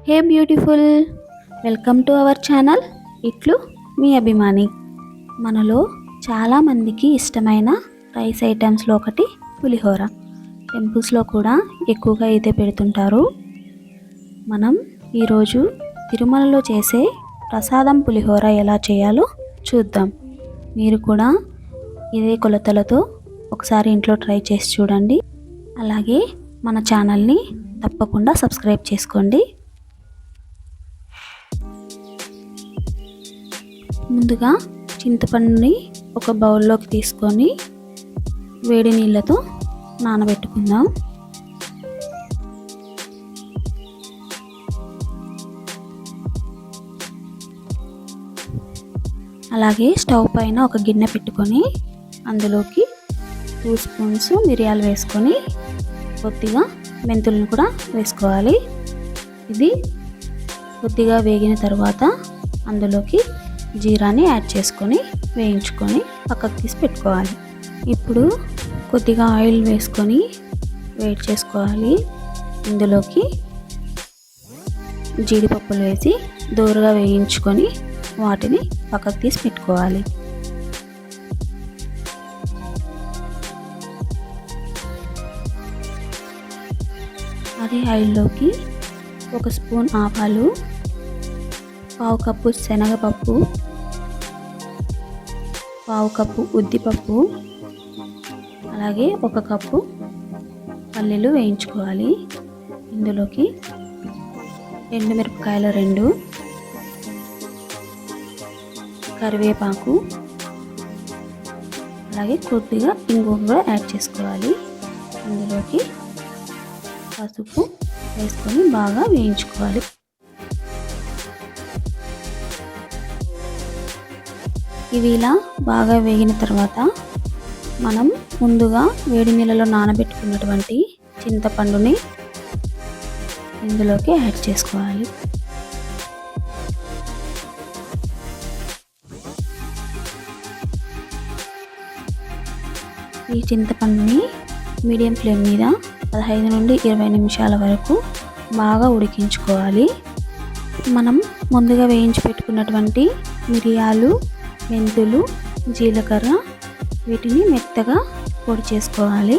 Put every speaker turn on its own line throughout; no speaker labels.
Hey beautiful, welcome to our channel. ఇట్లు మీ అభిమాని. మనలో చాలామందికి ఇష్టమైన రైస్ ఐటమ్స్లో ఒకటి పులిహోర. టెంపుల్స్లో కూడా ఎక్కువగా ఇదే పెడుతుంటారు. మనం ఈరోజు తిరుమలలో చేసే ప్రసాదం పులిహోర ఎలా చేయాలో చూద్దాం. మీరు కూడా ఇదే కొలతలతో ఒకసారి ఇంట్లో ట్రై చేసి చూడండి. అలాగే మన ఛానల్ని తప్పకుండా సబ్స్క్రైబ్ చేసుకోండి. ముందుగా చింతపండుని ఒక బౌల్లోకి తీసుకొని వేడి నీళ్ళతో నానబెట్టుకుందాం. అలాగే స్టవ్ పైన ఒక గిన్నె పెట్టుకొని అందులోకి 2 స్పూన్స్ మిరియాలు వేసుకొని కొద్దిగా మెంతులను కూడా వేసుకోవాలి. ఇది కొద్దిగా వేగిన తర్వాత అందులోకి జీరాని యాడ్ చేసుకొని వేయించుకొని పక్కకు తీసి పెట్టుకోవాలి. ఇప్పుడు కొద్దిగా ఆయిల్ వేసుకొని వేడి చేసుకోవాలి. ఇందులోకి జీడిపప్పులు వేసి దోరగా వేయించుకొని వాటిని పక్కకు తీసి పెట్టుకోవాలి. అదే ఆయిల్లోకి 1 స్పూన్ ఆవాలు, 1/2 కప్పు శనగపప్పు, 1/2 కప్పు ఉద్దిపప్పు, అలాగే 1 కప్పు పల్లీలు వేయించుకోవాలి. ఇందులోకి ఎండుమిరపకాయలు 2, కరివేపాకు, అలాగే కొద్దిగా ఇంగువ కూడా యాడ్ చేసుకోవాలి. ఇందులోకి పసుపు వేసుకొని బాగా వేయించుకోవాలి. ఇవి ఇలా బాగా వేగిన తర్వాత మనం ముందుగా వేడి నీళ్ళలో నానబెట్టుకున్నటువంటి చింతపండుని ఇందులోకి యాడ్ చేసుకోవాలి. ఈ చింతపండుని మీడియం ఫ్లేమ్ మీద 15 నుండి 20 నిమిషాల వరకు బాగా ఉడికించుకోవాలి. మనం ముందుగా వేయించి పెట్టుకున్నటువంటి మిరియాలు, మెంతులు, జీలకర్ర వీటిని మెత్తగా పొడి చేసుకోవాలి.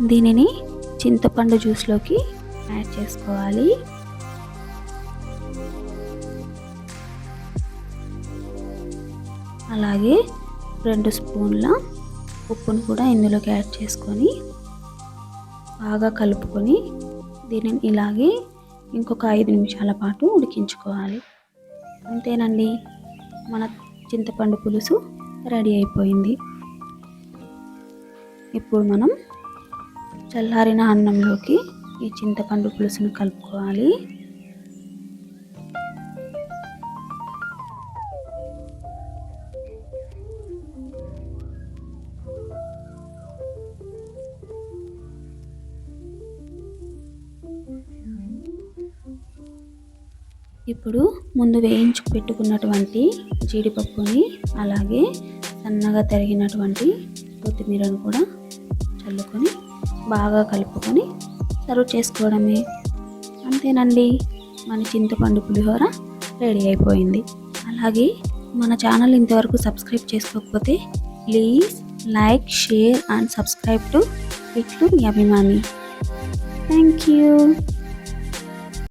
దీనిని చింతపండు జ్యూస్లోకి యాడ్ చేసుకోవాలి. అలాగే 2 స్పూన్ల ఉప్పును కూడా ఇందులోకి యాడ్ చేసుకొని బాగా కలుపుకొని దీనిని ఇలాగే ఇంకొక 5 నిమిషాల పాటు ఉడికించుకోవాలి. అంతేనండి, మన చింతపండు పులుసు రెడీ అయిపోయింది. ఇప్పుడు మనం చల్లారిన అన్నంలోకి ఈ చింతపండు పులుసును కలుపుకోవాలి. ఇప్పుడు ముందు వేయించి పెట్టుకున్నటువంటి జీడిపప్పుని అలాగే సన్నగా తరిగినటువంటి కొత్తిమీరను కూడా చల్లుకొని బాగా కలుపుకొని సర్వ్ చేసుకోవడమే. అంతేనండి, మన చింతపండు పులిహోర రెడీ అయిపోయింది. అలాగే మన ఛానల్ ఇంతవరకు సబ్స్క్రైబ్ చేసుకోకపోతే please like, share and subscribe to ఇట్లు మీ అభిమాని. Thank you.